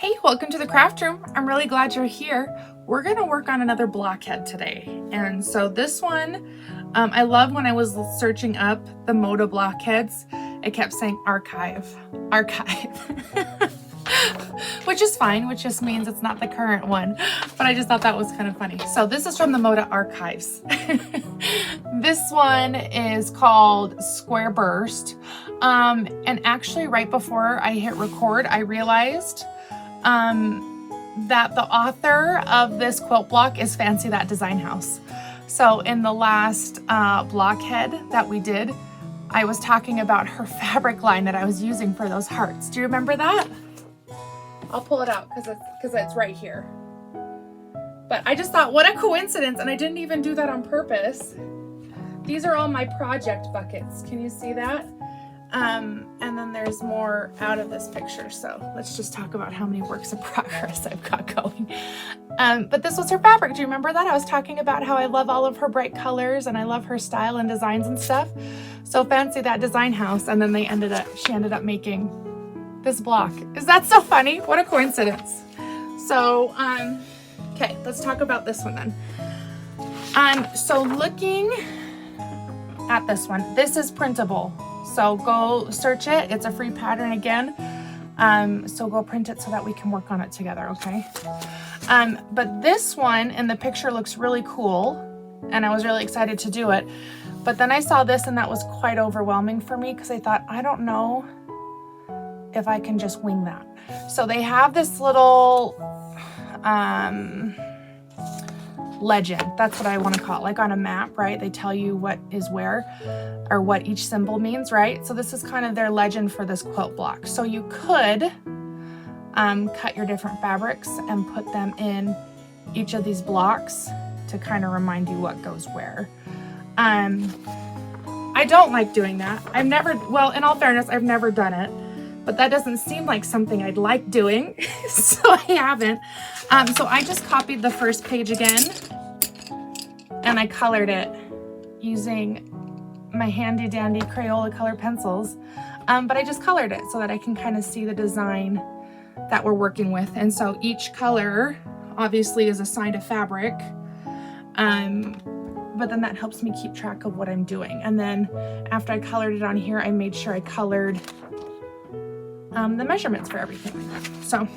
Hey, welcome to the craft room. I'm really glad you're here. We're gonna work on another blockhead today. And so this one, I love when I was searching up the Moda blockheads, it kept saying archive, which is fine, which just means it's not the current one. But I just thought that was kind of funny. So this is from the Moda archives. This one is called Square Burst. And actually right before I hit record, I realized that the author of this quilt block is Fancy That Design House. So in the last blockhead that we did, I was talking about her fabric line that I was using for those hearts. Do you remember that? I'll pull it out because it's right here. But I just thought, what a coincidence, and I didn't even do that on purpose. These are all my project buckets. Can you see that? And then there's more out of this picture. So let's just talk about how many works of progress I've got going. But this was her fabric. Do you remember that? I was talking about how I love all of her bright colors and I love her style and designs and stuff. So Fancy That Design House. And then she ended up making this block. Is that so funny? What a coincidence. So, okay, let's talk about this one then. So looking at this one, this is printable. So go search it. It's a free pattern again. So go print it so that we can work on it together, okay? But this one in the picture looks really cool and I was really excited to do it. But then I saw this and that was quite overwhelming for me because I thought, I don't know if I can just wing that. So they have this little legend, that's what I want to call it, like on a map, right? They tell you what is where or what each symbol means, right? So this is kind of their legend for this quilt block. So you could cut your different fabrics and put them in each of these blocks to kind of remind you what goes where. I don't like doing that. Well, in all fairness, I've never done it, but that doesn't seem like something I'd like doing, so I haven't. So I just copied the first page again and I colored it using my handy dandy Crayola color pencils. But I just colored it so that I can kind of see the design that we're working with. And so each color obviously is assigned a fabric, but then that helps me keep track of what I'm doing. And then after I colored it on here, I made sure I colored the measurements for everything. So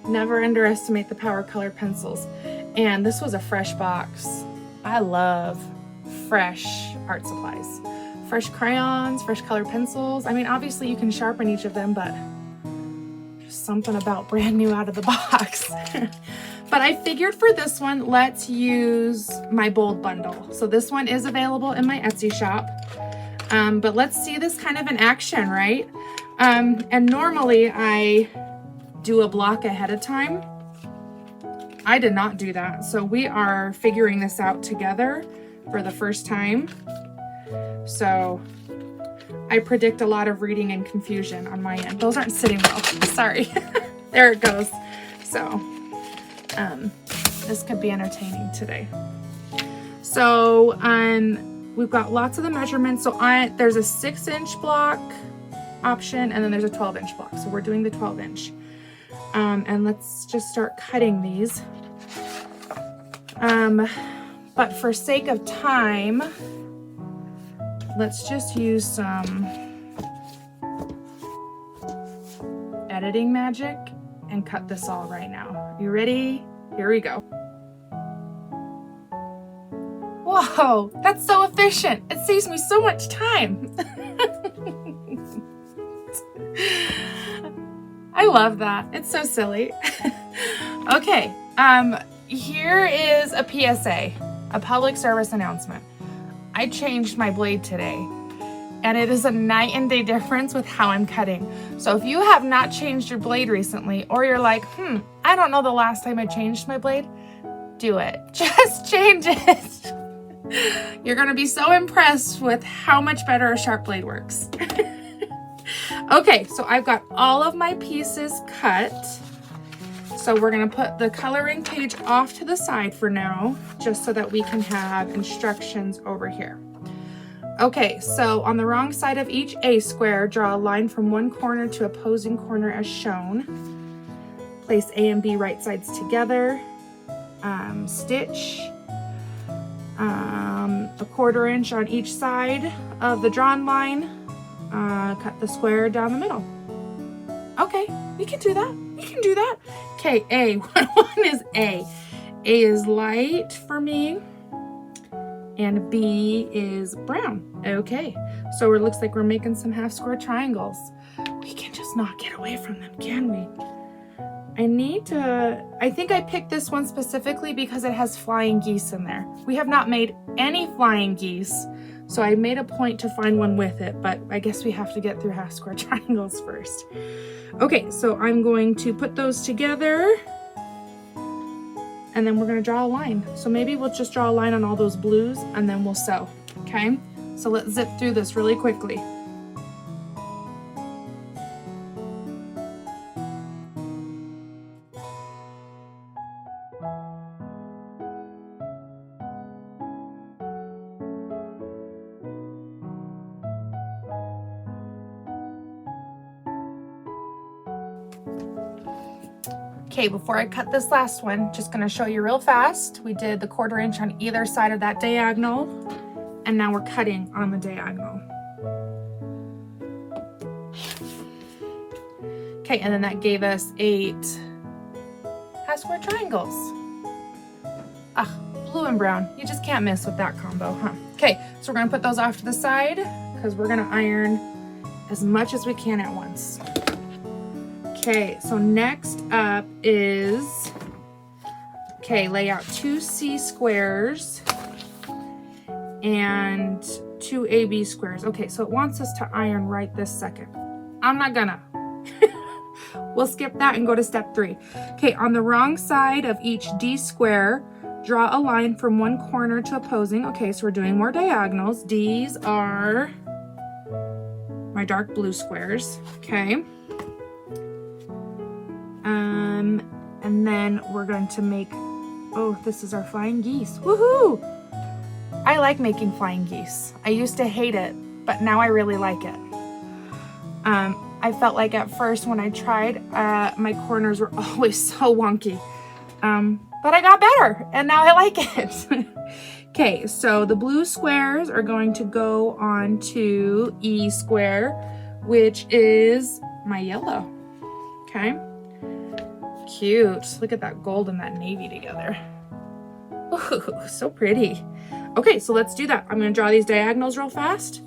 never underestimate the power of color pencils. And this was a fresh box. I love fresh art supplies. Fresh crayons, fresh color pencils. I mean, obviously you can sharpen each of them, but there's something about brand new out of the box. But I figured for this one, let's use my bold bundle. So this one is available in my Etsy shop. But let's see this kind of in action, right? And normally I do a block ahead of time. I did not do that. So we are figuring this out together for the first time. So I predict a lot of reading and confusion on my end. Those aren't sitting well, sorry. There it goes. So this could be entertaining today. So we've got lots of the measurements. So there's a 6-inch block option and then there's a 12-inch block. So we're doing the 12-inch. And let's just start cutting these. But for sake of time, let's just use some editing magic and cut this all right now. You ready? Here we go. Whoa, that's so efficient. It saves me so much time. I love that. It's so silly. Okay, here is a PSA, a public service announcement. I changed my blade today, and it is a night and day difference with how I'm cutting. So if you have not changed your blade recently, or you're like, I don't know the last time I changed my blade, do it. Just change it. You're gonna be so impressed with how much better a sharp blade works. Okay, so I've got all of my pieces cut. So we're gonna put the coloring page off to the side for now, just so that we can have instructions over here. Okay, so on the wrong side of each A square, draw a line from one corner to opposing corner as shown. Place A and B right sides together. Stitch a 1/4 inch on each side of the drawn line. Cut the square down the middle. Okay, we can do that. We can do that. Okay, A. What one is A? A is light for me, and B is brown. Okay, so it looks like we're making some half square triangles. We can just not get away from them, can we? I think I picked this one specifically because it has flying geese in there. We have not made any flying geese, so I made a point to find one with it, but I guess we have to get through half square triangles first. Okay, so I'm going to put those together, and then we're gonna draw a line. So maybe we'll just draw a line on all those blues, and then we'll sew, okay? So let's zip through this really quickly. Okay, before I cut this last one, just gonna show you real fast. We did the 1/4 inch on either side of that diagonal, and now we're cutting on the diagonal. Okay, and then that gave us 8 half square triangles. Ah, blue and brown. You just can't miss with that combo, huh? Okay, so we're gonna put those off to the side because we're gonna iron as much as we can at once. Okay, so next up is, lay out 2 C squares and 2 AB squares. Okay, so it wants us to iron right this second. I'm not gonna. We'll skip that and go to step 3. Okay, on the wrong side of each D square, draw a line from one corner to opposing. Okay, so we're doing more diagonals. These are my dark blue squares, okay? And then we're going to make, oh, this is our flying geese. Woohoo! I like making flying geese. I used to hate it, but now I really like it. I felt like at first when I tried, my corners were always so wonky. But I got better, and now I like it. Okay, so the blue squares are going to go on to E square, which is my yellow, okay? Cute. Look at that gold and that navy together. Ooh, so pretty. Okay, so let's do that. I'm gonna draw these diagonals real fast,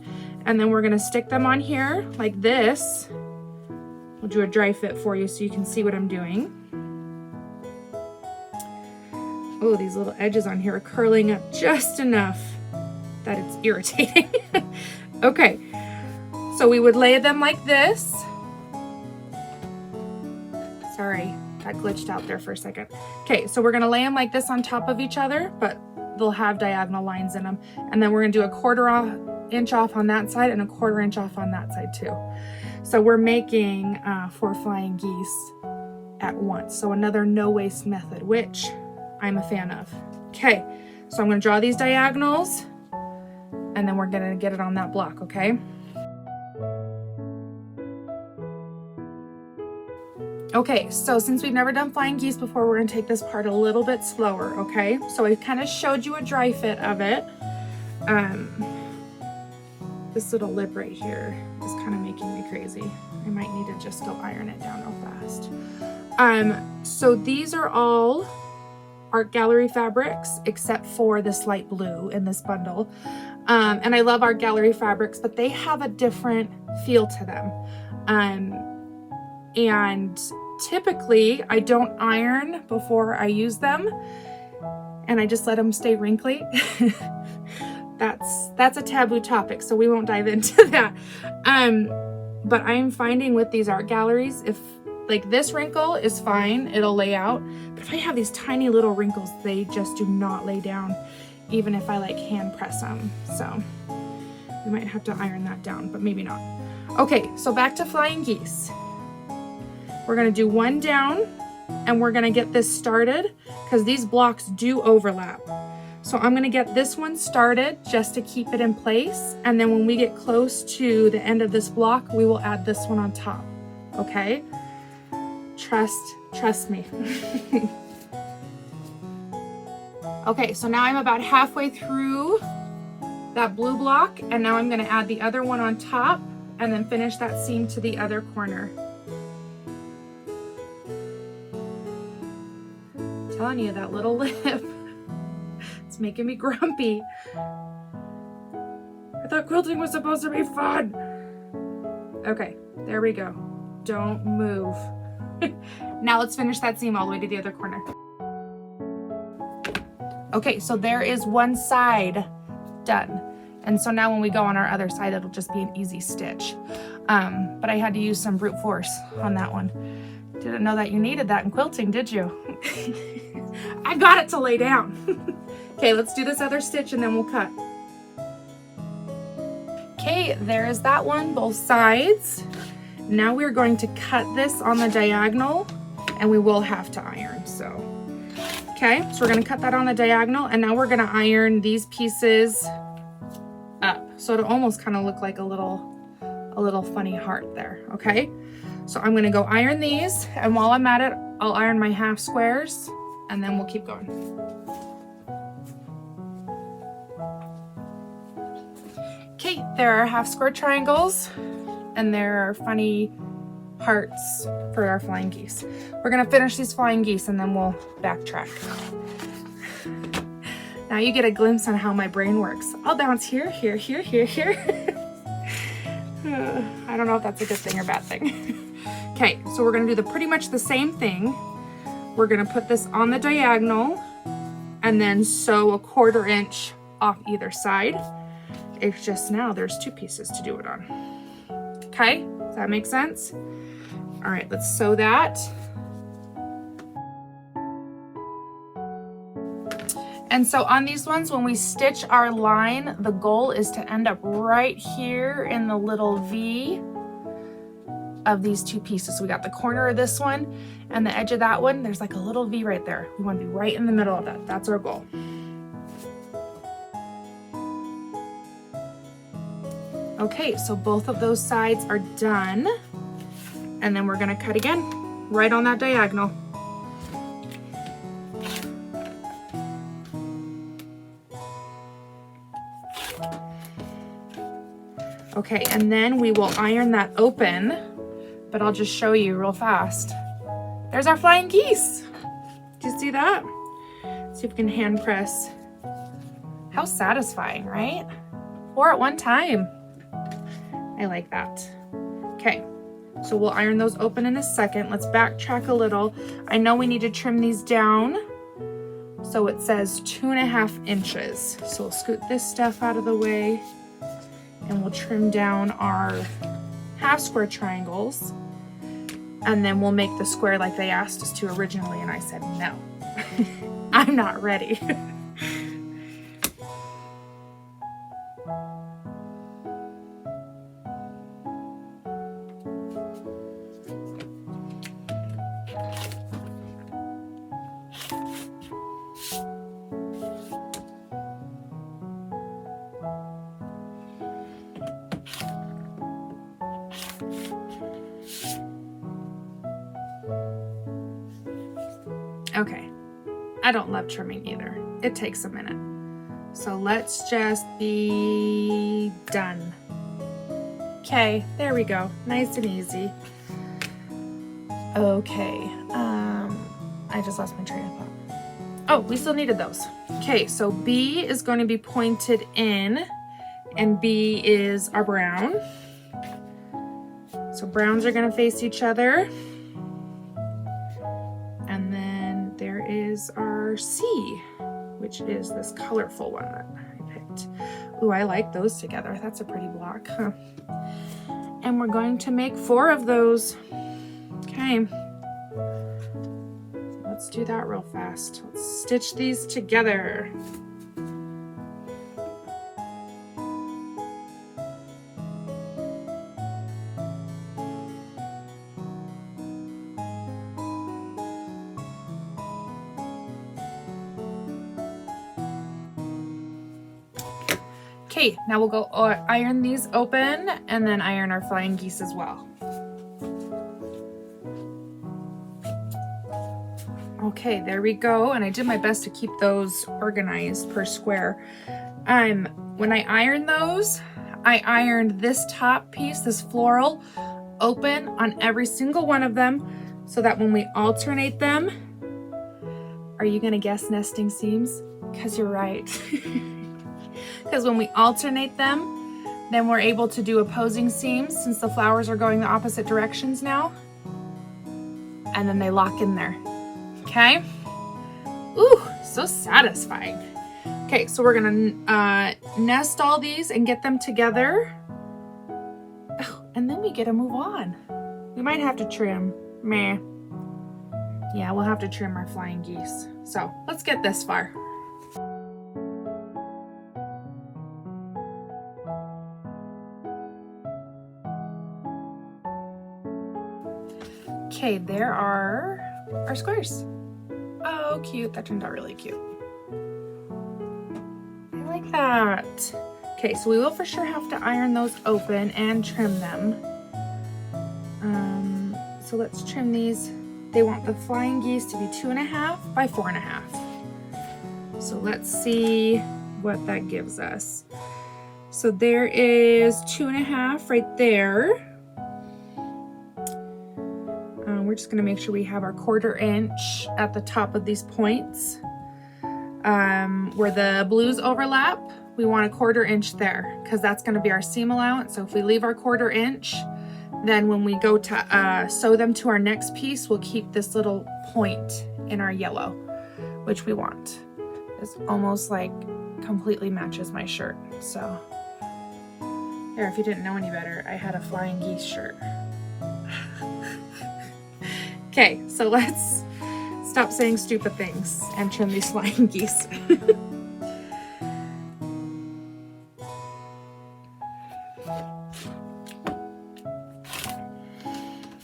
and then we're gonna stick them on here like this. We'll do a dry fit for you so you can see what I'm doing. Oh, these little edges on here are curling up just enough that it's irritating. Okay, so we would lay them like this. Sorry, that glitched out there for a second. Okay, so we're gonna lay them like this on top of each other, but they'll have diagonal lines in them. And then we're gonna do a 1/4 inch off on that side and a 1/4 inch off on that side too. So we're making 4 flying geese at once. So another no waste method, which I'm a fan of. Okay, so I'm gonna draw these diagonals and then we're gonna get it on that block, okay? Okay, so since we've never done flying geese before, we're gonna take this part a little bit slower, okay? So I kind of showed you a dry fit of it. This little lip right here is kind of making me crazy. I might need to just go iron it down real fast. So these are all art gallery fabrics except for this light blue in this bundle. And I love art gallery fabrics, but they have a different feel to them. And typically I don't iron before I use them and I just let them stay wrinkly. That's a taboo topic, so we won't dive into that. But I'm finding with these art galleries, if like this wrinkle is fine, it'll lay out. But if I have these tiny little wrinkles, they just do not lay down, even if I like hand press them. So we might have to iron that down, but maybe not. Okay, so back to flying geese. We're gonna do one down and we're gonna get this started because these blocks do overlap. So I'm gonna get this one started just to keep it in place. And then when we get close to the end of this block, we will add this one on top, okay? Trust me. Okay, so now I'm about halfway through that blue block, and now I'm gonna add the other one on top and then finish that seam to the other corner. I'm telling you, that little lip, it's making me grumpy. I thought quilting was supposed to be fun. Okay, there we go. Don't move. Now let's finish that seam all the way to the other corner. Okay, so there is one side done. And so now when we go on our other side, it'll just be an easy stitch. But I had to use some brute force on that one. Didn't know that you needed that in quilting, did you? I got it to lay down. Okay, let's do this other stitch and then we'll cut. Okay, there is that one, both sides. Now we're going to cut this on the diagonal, and we will have to iron, so. Okay, so we're gonna cut that on the diagonal, and now we're gonna iron these pieces up. So it'll almost kind of look like a little funny heart there, okay? So I'm gonna go iron these, and while I'm at it, I'll iron my half squares, and then we'll keep going. Okay, there are half square triangles, and there are funny hearts for our flying geese. We're gonna finish these flying geese and then we'll backtrack. Now you get a glimpse on how my brain works. I'll bounce here, here, here, here, here. I don't know if that's a good thing or bad thing. Okay, so we're gonna do pretty much the same thing. We're gonna put this on the diagonal and then sew a 1/4 inch off either side. It's just now there's 2 pieces to do it on. Okay, does that make sense? All right, let's sew that. And so on these ones, when we stitch our line, the goal is to end up right here in the little V of these 2 pieces. So we got the corner of this one and the edge of that one. There's like a little V right there. We want to be right in the middle of that. That's our goal. Okay, so both of those sides are done. And then we're gonna cut again, right on that diagonal. Okay, and then we will iron that open, but I'll just show you real fast. There's our flying geese. Do you see that? See if we can hand press. How satisfying, right? 4 at one time. I like that. Okay, so we'll iron those open in a second. Let's backtrack a little. I know we need to trim these down. So it says 2.5 inches. So we'll scoot this stuff out of the way and we'll trim down our half square triangles. And then we'll make the square like they asked us to originally. And I said, no, I'm not ready. Okay, I don't love trimming either. It takes a minute. So let's just be done. Okay, there we go. Nice and easy. Okay, I just lost my train of thought. Oh, we still needed those. Okay, so B is going to be pointed in and B is our brown. So browns are going to face each other. And then there is our C, which is this colorful one that I picked. Ooh, I like those together. That's a pretty block, huh? And we're going to make 4 of those. Okay. Let's do that real fast. Let's stitch these together. Okay, now we'll go iron these open and then iron our flying geese as well. Okay, there we go. And I did my best to keep those organized per square. When I ironed those, I ironed this top piece, this floral, open on every single one of them so that when we alternate them, are you gonna guess nesting seams? Because you're right. Because when we alternate them, then we're able to do opposing seams since the flowers are going the opposite directions now. And then they lock in there, okay? Ooh, so satisfying. Okay, so we're gonna nest all these and get them together. Oh, and then we get to move on. We might have to trim, meh. Yeah, we'll have to trim our flying geese. So let's get this far. Okay, there are our squares. Oh, cute. That turned out really cute. I like that. Okay, so we will for sure have to iron those open and trim them. So let's trim these. They want the flying geese to be 2.5 by 4.5. So let's see what that gives us. So there is 2.5 right there. We're just gonna make sure we have our 1/4 inch at the top of these points. Where the blues overlap, we want a 1/4 inch there because that's gonna be our seam allowance. So if we leave our 1/4 inch, then when we go to sew them to our next piece, we'll keep this little point in our yellow, which we want. It's almost like completely matches my shirt. So there, if you didn't know any better, I had a flying geese shirt. Okay, so let's stop saying stupid things and trim these flying geese.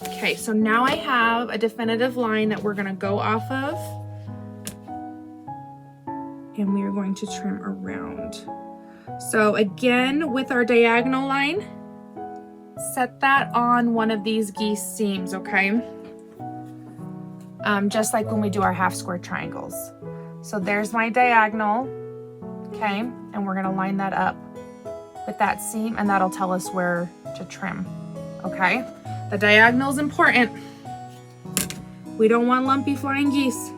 Okay, so now I have a definitive line that we're gonna go off of. And we are going to trim around. So again, with our diagonal line, set that on one of these geese seams, okay? Just like when we do our half square triangles. So there's my diagonal, okay? And we're gonna line that up with that seam and that'll tell us where to trim, okay? The diagonal is important. We don't want lumpy flying geese.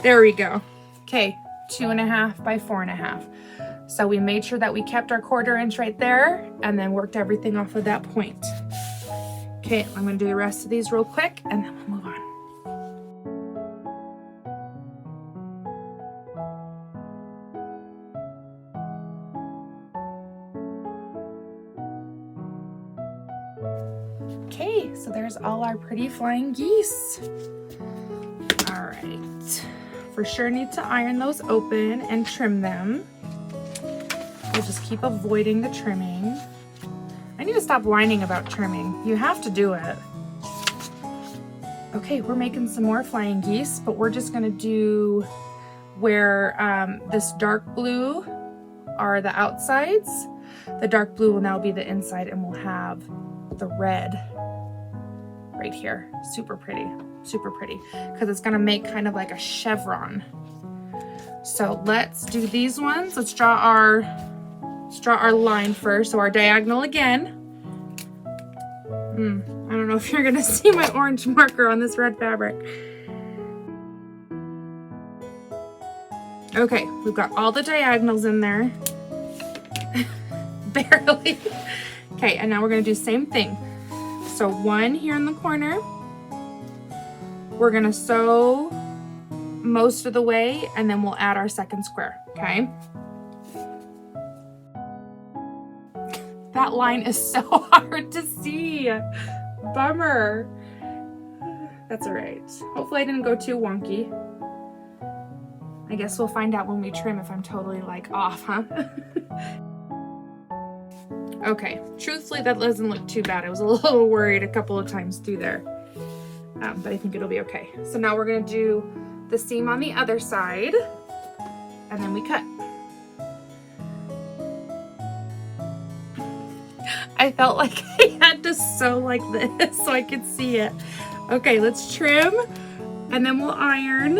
There we go. Okay, 2.5 by 4.5. So we made sure that we kept our 1/4 inch right there and then worked everything off of that point. Okay, I'm gonna do the rest of these real quick and then we'll move on. Okay, so there's all our pretty flying geese. All right, for sure need to iron those open and trim them. We'll just keep avoiding the trimming. I need to stop whining about trimming. You have to do it. Okay, we're making some more flying geese, but we're just gonna do where this dark blue are the outsides. The dark blue will now be the inside and we'll have the red right here. Super pretty, because it's gonna make kind of like a chevron. So let's do these ones. Let's draw our line first. So our diagonal again. I don't know if you're gonna see my orange marker on this red fabric. Okay, we've got all the diagonals in there. Barely. Okay, and now we're gonna do the same thing. So one here in the corner. We're gonna sew most of the way and then we'll add our second square, okay? That line is so hard to see. Bummer. That's all right. Hopefully I didn't go too wonky. I guess we'll find out when we trim if I'm totally like off, huh? Okay, truthfully that doesn't look too bad. I was a little worried a couple of times through there, but I think it'll be okay. So now we're gonna do the seam on the other side and then we cut. I felt like I had to sew like this so I could see it. Okay, let's trim and then we'll iron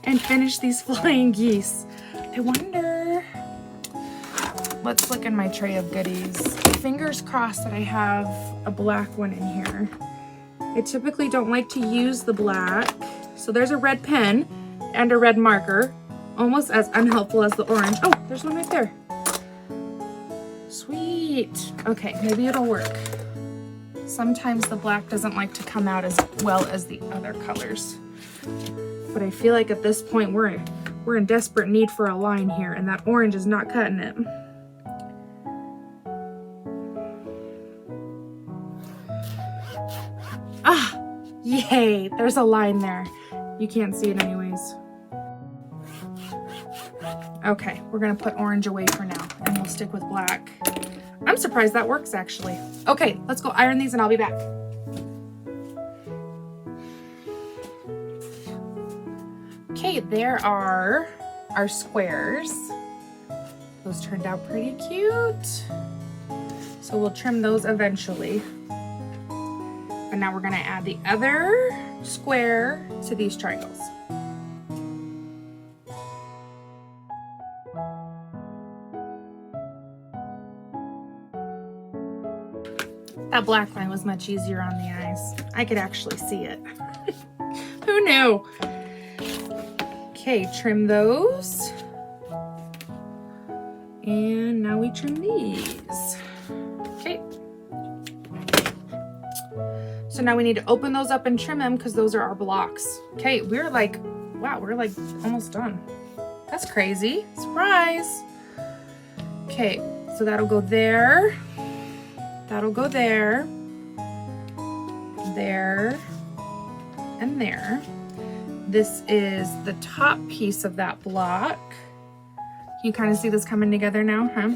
and finish these flying geese. I wonder, let's look in my tray of goodies. Fingers crossed that I have a black one in here. I typically don't like to use the black. So there's a red pen and a red marker, almost as unhelpful as the orange. Oh, there's one right there. Sweet. Okay, maybe it'll work. Sometimes the black doesn't like to come out as well as the other colors. But I feel like at this point we're in desperate need for a line here, and that orange is not cutting it. Ah, yay, there's a line there. You can't see it anyways. Okay, we're gonna put orange away for now, and we'll stick with black. I'm surprised that works actually. Okay, let's go iron these and I'll be back. Okay, there are our squares. Those turned out pretty cute. So we'll trim those eventually. But now we're gonna add the other square to these triangles. That black line was much easier on the eyes. I could actually see it. Who knew? Okay, trim those. And now we trim these. Okay. So now we need to open those up and trim them because those are our blocks. Okay, we're like, wow, we're like almost done. That's crazy. Surprise. Okay, so that'll go there. That'll go there, there, and there. This is the top piece of that block. Can you kind of see this coming together now, huh?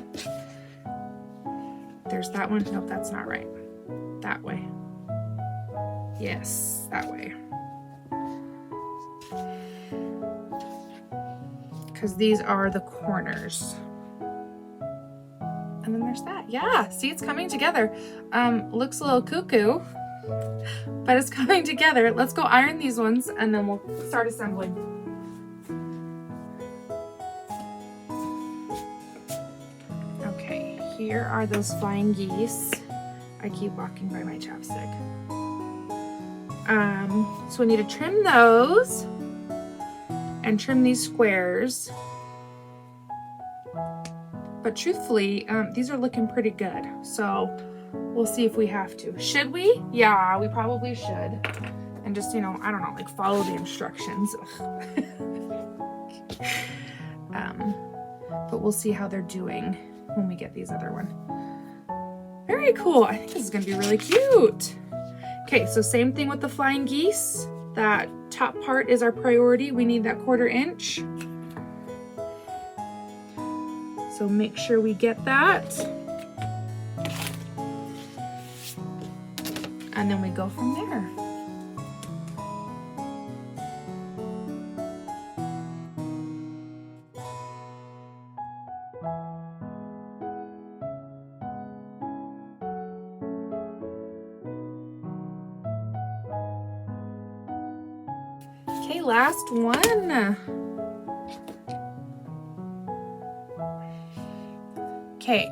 There's that one. Nope, that's not right. That way. Yes, that way. Because these are the corners. And then there's that. Yeah, see, it's coming together. Looks a little cuckoo, but it's coming together. Let's go iron these ones and then we'll start assembling. Okay, here are those flying geese. I keep walking by my chapstick. So we need to trim those and trim these squares. But truthfully, these are looking pretty good. So we'll see if we have to. Should we? Yeah, we probably should. And just, you know, I don't know, like follow the instructions. But we'll see how they're doing when we get these other one. Very cool. I think this is gonna be really cute. Okay, so same thing with the flying geese. That top part is our priority. We need that 1/4 inch. So make sure we get that. And then we go from there. Okay, last one. Okay,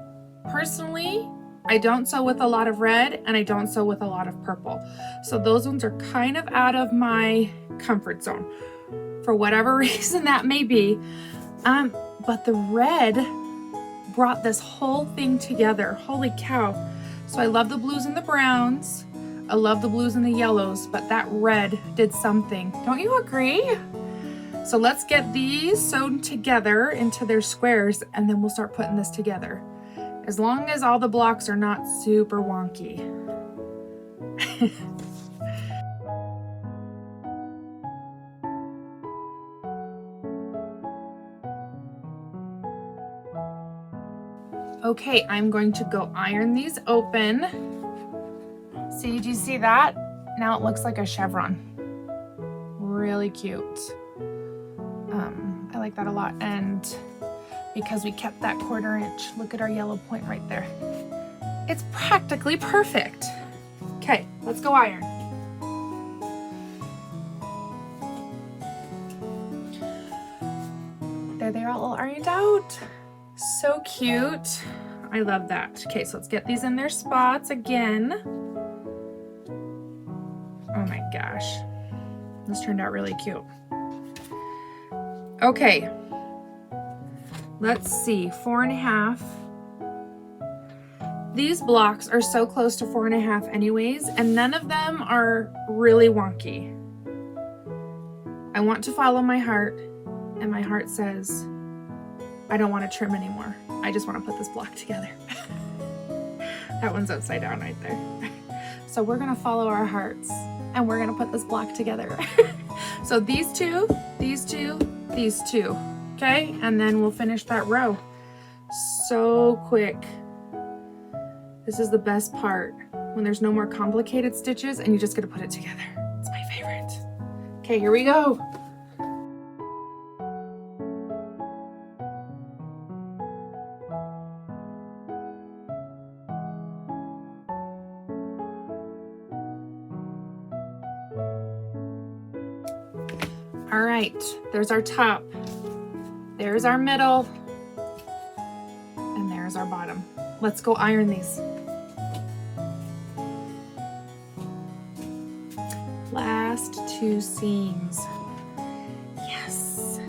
personally, I don't sew with a lot of red and I don't sew with a lot of purple. So those ones are kind of out of my comfort zone for whatever reason that may be. But the red brought this whole thing together. Holy cow. So I love the blues and the browns. I love the blues and the yellows, but that red did something. Don't you agree? So let's get these sewn together into their squares and then we'll start putting this together. As long as all the blocks are not super wonky. Okay, I'm going to go iron these open. See, did you see that? Now it looks like a chevron. Really cute. I like that a lot. And because we kept that 1/4 inch. Look at our yellow point right there. It's practically perfect. Okay, let's go iron. There they are, all ironed out. So cute. I love that. Okay, so let's get these in their spots again. Oh my gosh. This turned out really cute. Okay. Let's see, 4.5. These blocks are so close to 4.5 anyways, and none of them are really wonky. I want to follow my heart, and my heart says, I don't want to trim anymore. I just want to put this block together. That one's upside down right there. So we're gonna follow our hearts, and we're gonna put this block together. So these two, these two, these two, okay? And then we'll finish that row. So quick. This is the best part, when there's no more complicated stitches and you just get to put it together. It's my favorite. Okay, here we go. All right, there's our top, there's our middle, and there's our bottom. Let's go iron these. Last 2 seams. Yes.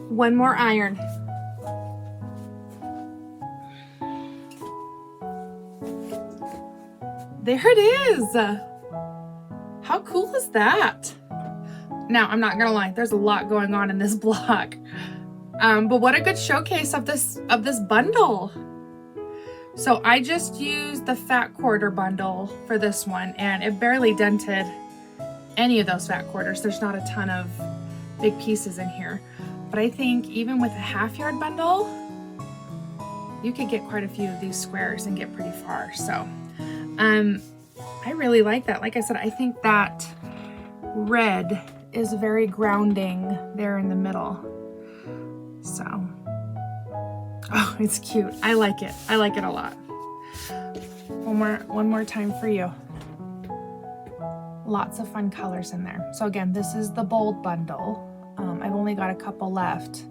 One more iron. There it is. How cool is that? Now, I'm not gonna lie, there's a lot going on in this block. But what a good showcase of this bundle. So I just used the fat 1/4 bundle for this one, and it barely dented any of those fat 1/4s. There's not a ton of big pieces in here. But I think even with a 1/2 yard bundle, you could get quite a few of these squares and get pretty far. So I really like that. Like I said, I think that red is very grounding there in the middle. So, oh, it's cute. I like it. I like it a lot. One more time for you. Lots of fun colors in there. So again, this is the bold bundle. I've only got a couple left.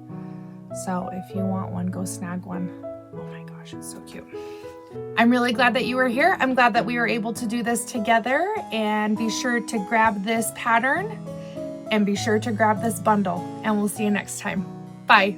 So if you want one, go snag one. Oh my gosh, it's so cute. I'm really glad that you were here. I'm glad that we were able to do this together, and be sure to grab this pattern and be sure to grab this bundle, and we'll see you next time. Bye.